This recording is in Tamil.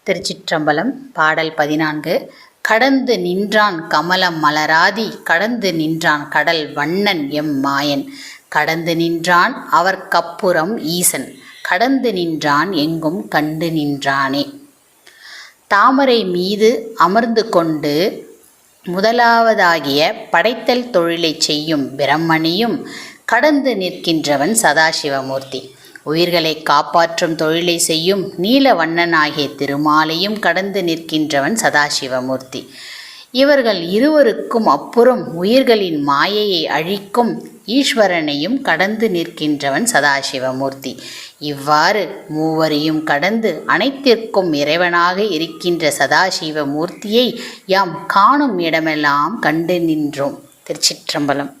திருச்சிற்றம்பலம். பாடல் 14. கடந்து நின்றான் கமலம் மலராதி கடந்து நின்றான் கடல் வண்ணன் எம் மாயன் கடந்து நின்றான் அவர் கப்புறம் ஈசன் கடந்து நின்றான் எங்கும் கண்டு நின்றானே. தாமரை மீது அமர்ந்து கொண்டு முதலாவதாகிய படைத்தல் தொழிலைச் செய்யும் பிரம்மனையும் கடந்து நிற்கின்றவன் சதாசிவமூர்த்தி. உயிர்களை காப்பாற்றும் தொழிலை செய்யும் நீலவண்ணனாகிய திருமாலையும் கடந்து நிற்கின்றவன் சதாசிவமூர்த்தி. இவர்கள் இருவருக்கும் அப்புறம் உயிர்களின் மாயையை அழிக்கும் ஈஸ்வரனையும் கடந்து நிற்கின்றவன் சதாசிவமூர்த்தி. இவ்வாறு மூவரையும் கடந்து அனைத்திற்கும் இறைவனாக இருக்கின்ற சதாசிவமூர்த்தியை யாம் காணும் இடமெல்லாம் கண்டு நின்றோம். திருச்சிற்றம்பலம்.